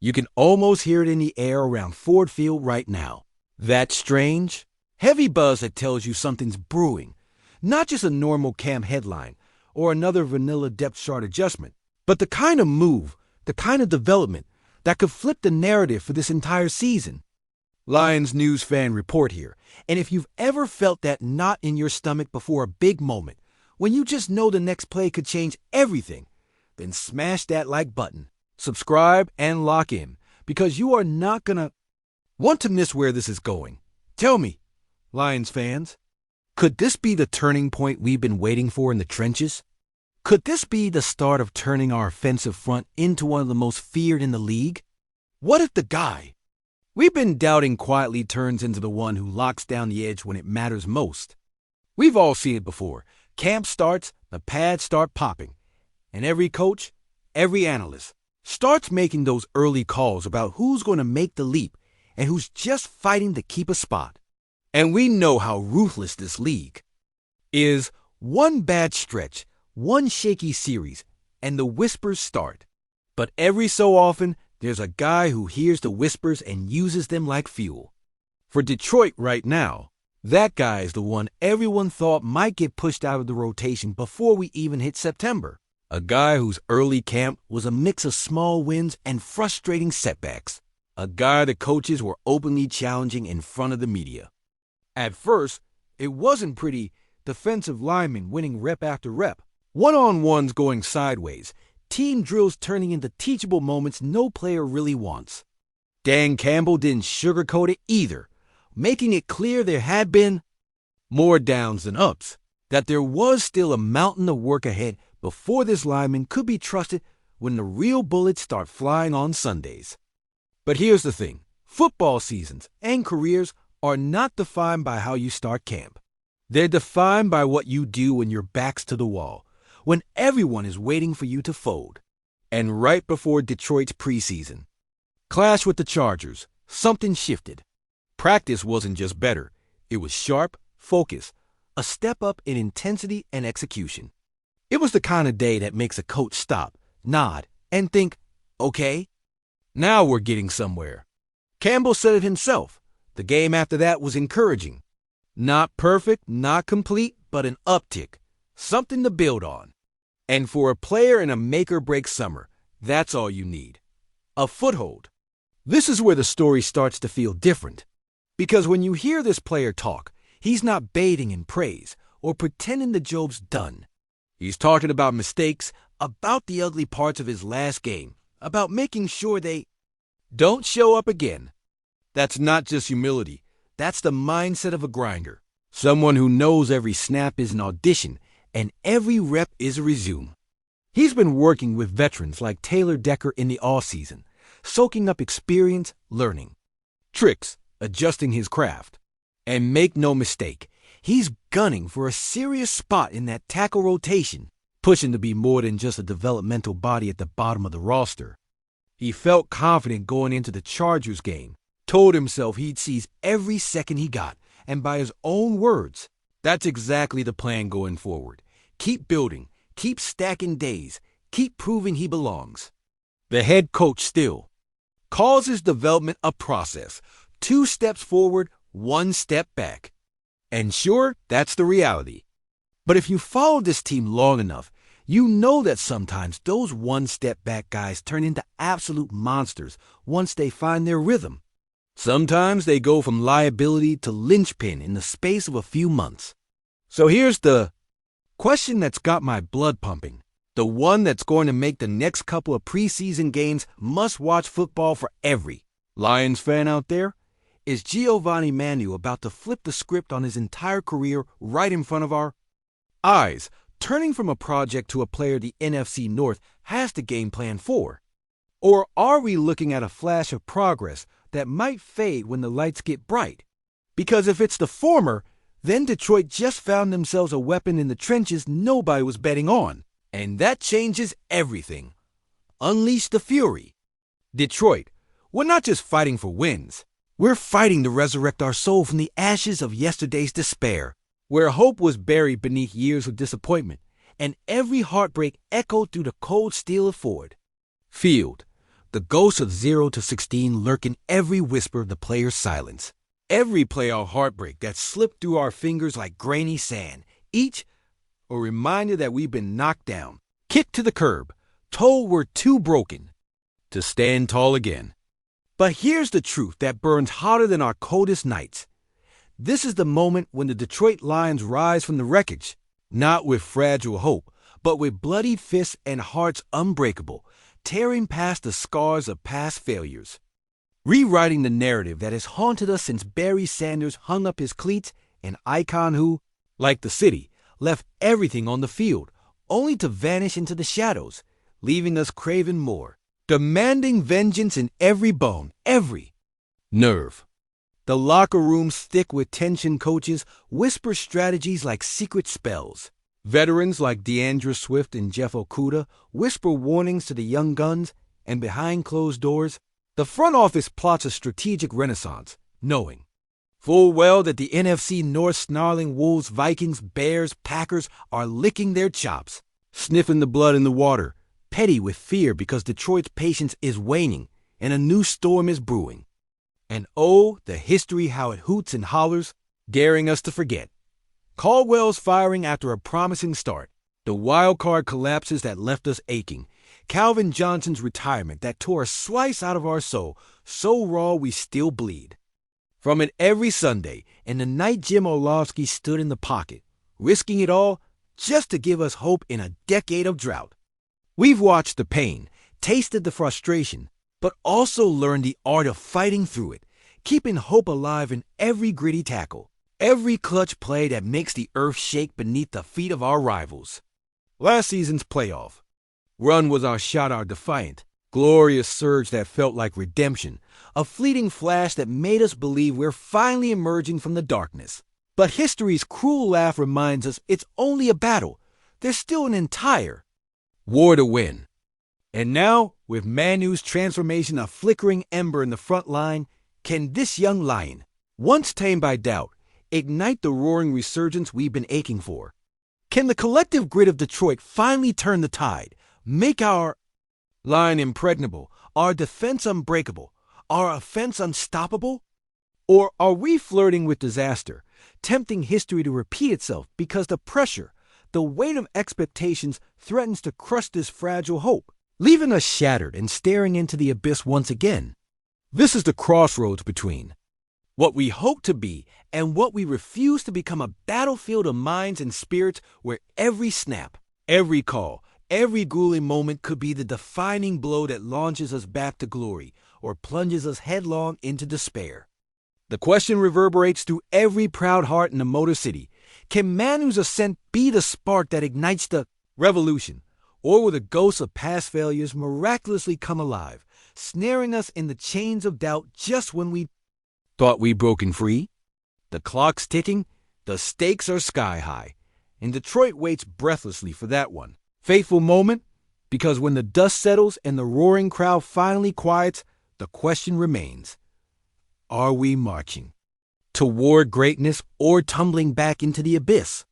You can almost hear it in the air around Ford Field right now. That strange, heavy buzz that tells you something's brewing. Not just a normal camp headline or another vanilla depth chart adjustment, but the kind of move, the kind of development that could flip the narrative for this entire season. Lions News Fan Report here. And if you've ever felt that knot in your stomach before a big moment, when you just know the next play could change everything, then smash that like button, subscribe, and lock in, because you are not gonna want to miss where this is going. Tell me, Lions fans, could this be the turning point we've been waiting for in the trenches? Could this be the start of turning our offensive front into one of the most feared in the league? What if the guy we've been doubting quietly turns into the one who locks down the edge when it matters most? We've all seen it before. Camp starts, the pads start popping, and every coach, every analyst starts making those early calls about who's going to make the leap and who's just fighting to keep a spot. And we know how ruthless this league is. One bad stretch, one shaky series, and the whispers start. But every so often, there's a guy who hears the whispers and uses them like fuel. For Detroit right now, that guy is the one everyone thought might get pushed out of the rotation before we even hit September. A guy whose early camp was a mix of small wins and frustrating setbacks. A guy the coaches were openly challenging in front of the media. At first, it wasn't pretty. Defensive linemen winning rep after rep. One-on-ones going sideways. Team drills turning into teachable moments no player really wants. Dan Campbell didn't sugarcoat it either, making it clear there had been more downs than ups, that there was still a mountain of work ahead before this lineman could be trusted when the real bullets start flying on Sundays. But here's the thing. Football seasons and careers are not defined by how you start camp. They're defined by what you do when your back's to the wall, when everyone is waiting for you to fold. And right before Detroit's preseason clash with the Chargers, something shifted. Practice wasn't just better. It was sharp, focused, a step up in intensity and execution. It was the kind of day that makes a coach stop, nod, and think, okay, now we're getting somewhere. Campbell said it himself. The game after that was encouraging. Not perfect, not complete, but an uptick. Something to build on. And for a player in a make-or-break summer, that's all you need. A foothold. This is where the story starts to feel different. Because when you hear this player talk, he's not bathing in praise or pretending the job's done. He's talking about mistakes, about the ugly parts of his last game, about making sure they don't show up again. That's not just humility. That's the mindset of a grinder. Someone who knows every snap is an audition and every rep is a resume. He's been working with veterans like Taylor Decker in the offseason, soaking up experience, learning tricks, adjusting his craft. And make no mistake, he's gunning for a serious spot in that tackle rotation, pushing to be more than just a developmental body at the bottom of the roster. He felt confident going into the Chargers game, told himself he'd seize every second he got, and by his own words, that's exactly the plan going forward. Keep building, keep stacking days, keep proving he belongs. The head coach still calls his development a process. 2 steps forward, 1 step back. And sure, that's the reality. But if you follow this team long enough, you know that sometimes those 1 step back guys turn into absolute monsters once they find their rhythm. Sometimes they go from liability to linchpin in the space of a few months. So here's the question that's got my blood pumping. The one that's going to make the next couple of preseason games must-watch football for every Lions fan out there. Is Manu about to flip the script on his entire career right in front of our eyes, turning from a project to a player the NFC North has to game plan for? Or are we looking at a flash of progress that might fade when the lights get bright? Because if it's the former, then Detroit just found themselves a weapon in the trenches nobody was betting on. And that changes everything. Unleash the fury. Detroit, we're not just fighting for wins. We're fighting to resurrect our soul from the ashes of yesterday's despair, where hope was buried beneath years of disappointment, and every heartbreak echoed through the cold steel of Ford Field. The ghosts of 0 to 16 lurk in every whisper of the player's silence. Every playoff heartbreak that slipped through our fingers like grainy sand. Each a reminder that we've been knocked down, kicked to the curb, told we're too broken to stand tall again. But here's the truth that burns hotter than our coldest nights. This is the moment when the Detroit Lions rise from the wreckage, not with fragile hope, but with bloody fists and hearts unbreakable, tearing past the scars of past failures. Rewriting the narrative that has haunted us since Barry Sanders hung up his cleats, an icon who, like the city, left everything on the field, only to vanish into the shadows, leaving us craving more, demanding vengeance in every bone, every nerve. The locker rooms thick with tension. Coaches whisper strategies like secret spells. Veterans like DeAndre Swift and Jeff Okudah whisper warnings to the young guns, and behind closed doors, the front office plots a strategic renaissance, knowing full well that the NFC North snarling Wolves, Vikings, Bears, Packers are licking their chops, sniffing the blood in the water, petty with fear because Detroit's patience is waning and a new storm is brewing. And oh, the history, how it hoots and hollers, daring us to forget. Caldwell's firing after a promising start, the wild card collapses that left us aching, Calvin Johnson's retirement that tore a slice out of our soul, so raw we still bleed. From it every Sunday, and the night Jim Orlovsky stood in the pocket, risking it all just to give us hope in a decade of drought. We've watched the pain, tasted the frustration, but also learned the art of fighting through it, keeping hope alive in every gritty tackle, every clutch play that makes the earth shake beneath the feet of our rivals. Last season's playoff run was our shot, our defiant, glorious surge that felt like redemption, a fleeting flash that made us believe we're finally emerging from the darkness. But history's cruel laugh reminds us it's only a battle. There's still an entire war to win. And now, with Manu's transformation a flickering ember in the front line, can this young lion, once tamed by doubt, ignite the roaring resurgence we've been aching for? Can the collective grit of Detroit finally turn the tide, make our line impregnable, our defense unbreakable, our offense unstoppable? Or are we flirting with disaster, tempting history to repeat itself because the pressure, the weight of expectations threatens to crush this fragile hope, leaving us shattered and staring into the abyss once again? This is the crossroads between what we hope to be and what we refuse to become, a battlefield of minds and spirits where every snap, every call, every grueling moment could be the defining blow that launches us back to glory or plunges us headlong into despair. The question reverberates through every proud heart in the Motor City. Can Manu's ascent be the spark that ignites the revolution? Or will the ghosts of past failures miraculously come alive, snaring us in the chains of doubt just when we thought we'd broken free? The clock's ticking, the stakes are sky high, and Detroit waits breathlessly for that one fateful moment, because when the dust settles and the roaring crowd finally quiets, the question remains: are we marching toward greatness or tumbling back into the abyss?